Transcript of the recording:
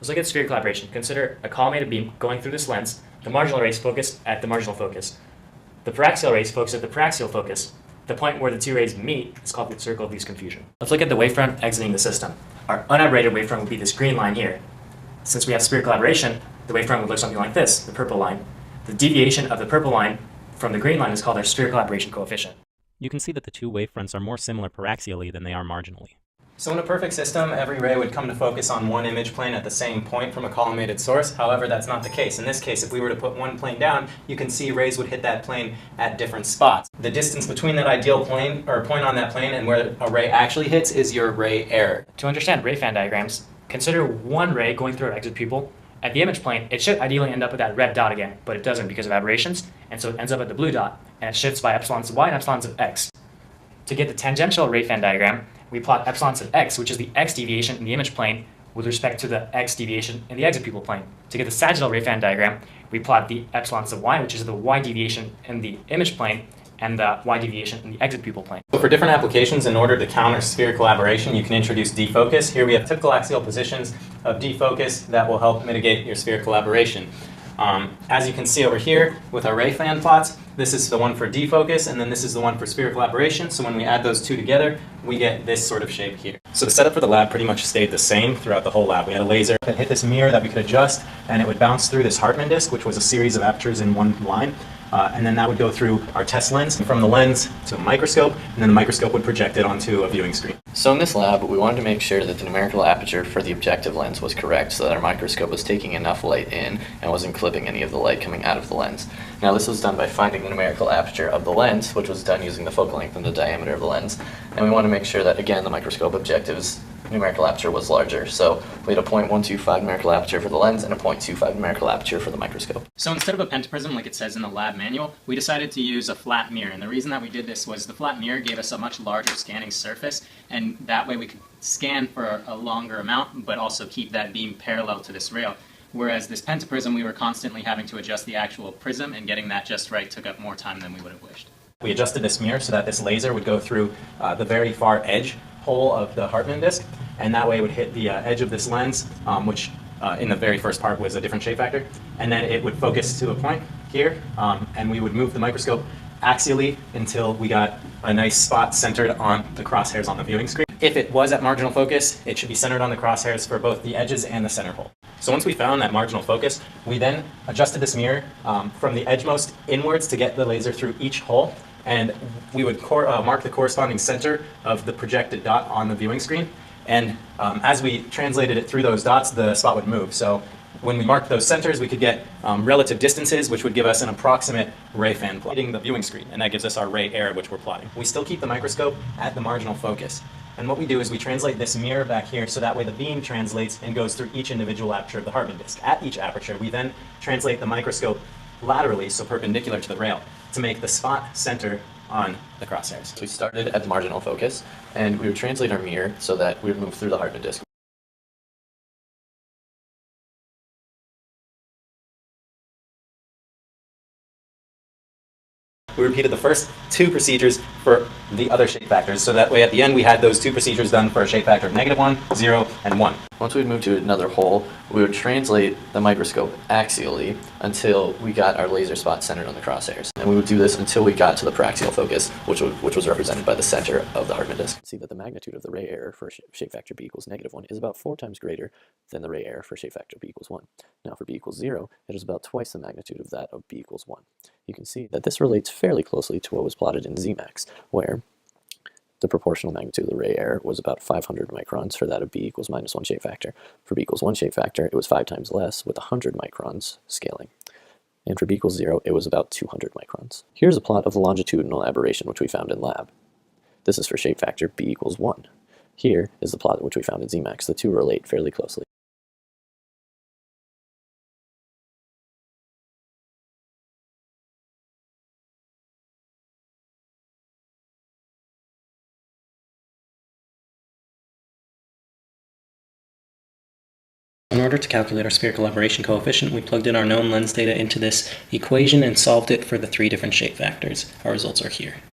Let's look at spherical aberration. Consider a collimated beam going through this lens. The marginal rays focus at the marginal focus. The paraxial rays focus at the paraxial focus. The point where the two rays meet is called the circle of least confusion. Let's look at the wavefront exiting the system. Our unaberrated wavefront would be this green line here. Since we have spherical aberration, the wavefront would look something like this, the purple line. The deviation of the purple line from the green line is called our spherical aberration coefficient. You can see that the two wavefronts are more similar paraxially than they are marginally. So in a perfect system, every ray would come to focus on one image plane at the same point from a collimated source. However, that's not the case. In this case, if we were to put one plane down, you can see rays would hit that plane at different spots. The distance between that ideal plane, or point on that plane, and where a ray actually hits is your ray error. To understand ray fan diagrams, consider one ray going through our exit pupil. At the image plane, it should ideally end up with that red dot again, but it doesn't because of aberrations, and so it ends up at the blue dot, and it shifts by epsilons of y and epsilons of x. To get the tangential ray fan diagram, we plot epsilons of x, which is the x deviation in the image plane, with respect to the x deviation in the exit pupil plane. To get the sagittal ray fan diagram, we plot the epsilons of y, which is the y deviation in the image plane, and the y deviation in the exit pupil plane. So for different applications, in order to counter spherical aberration, you can introduce defocus. Here we have typical axial positions of defocus that will help mitigate your spherical aberration. As you can see over here with our ray fan plots, this is the one for defocus, and then this is the one for spherical aberration. So when we add those two together, we get this sort of shape here. So the setup for the lab pretty much stayed the same throughout the whole lab. We had a laser that hit this mirror that we could adjust, and it would bounce through this Hartmann disk, which was a series of apertures in one line. And then that would go through our test lens, from the lens to a microscope, and then the microscope would project it onto a viewing screen. So in this lab, we wanted to make sure that the numerical aperture for the objective lens was correct so that our microscope was taking enough light in and wasn't clipping any of the light coming out of the lens. Now this was done by finding the numerical aperture of the lens, which was done using the focal length and the diameter of the lens. And we want to make sure that, again, the microscope objective's numerical aperture was larger. So we had a 0.125 numerical aperture for the lens and a 0.25 numerical aperture for the microscope. So instead of a pentaprism like it says in the lab manual, we decided to use a flat mirror. And the reason that we did this was the flat mirror gave us a much larger scanning surface, and that way we could scan for a longer amount, but also keep that beam parallel to this rail. Whereas this pentaprism, we were constantly having to adjust the actual prism, and getting that just right took up more time than we would have wished. We adjusted this mirror so that this laser would go through the very far edge hole of the Hartmann disk, and that way it would hit the edge of this lens, which in the very first part was a different shape factor, and then it would focus to a point here, and we would move the microscope axially until we got a nice spot centered on the crosshairs on the viewing screen. If it was at marginal focus, it should be centered on the crosshairs for both the edges and the center hole. So once we found that marginal focus, we then adjusted this mirror from the edgemost inwards to get the laser through each hole, and we would mark the corresponding center of the projected dot on the viewing screen. And as we translated it through those dots, the spot would move. So when we marked those centers, we could get relative distances, which would give us an approximate ray fan plot hitting the viewing screen, and that gives us our ray error, which we're plotting. We still keep the microscope at the marginal focus. And what we do is we translate this mirror back here so that way the beam translates and goes through each individual aperture of the Hartmann disk. At each aperture, we then translate the microscope laterally, so perpendicular to the rail, to make the spot center on the crosshairs. So we started at the marginal focus, and we would translate our mirror so that we would move through the Hartmann disk. We repeated the first two procedures for the other shape factors, so that way at the end we had those two procedures done for a shape factor of -1, 0, and 1. Once we'd move to another hole, we would translate the microscope axially until we got our laser spot centered on the crosshairs. And we would do this until we got to the paraxial focus, which was represented by the center of the Hartmann disk. See that the magnitude of the ray error for shape factor b equals -1 is about 4 times greater than the ray error for shape factor b equals 1. Now for b equals 0, it is about twice the magnitude of that of b equals 1. You can see that this relates fairly closely to what was plotted in Zmax, where the proportional magnitude of the ray error was about 500 microns for that of b equals -1 shape factor. For b equals 1 shape factor, it was 5 times less with 100 microns scaling. And for b equals 0, it was about 200 microns. Here's a plot of the longitudinal aberration which we found in lab. This is for shape factor b equals 1. Here is the plot which we found in Zmax. The two relate fairly closely. In order to calculate our spherical aberration coefficient, we plugged in our known lens data into this equation and solved it for the 3 different shape factors. Our results are here.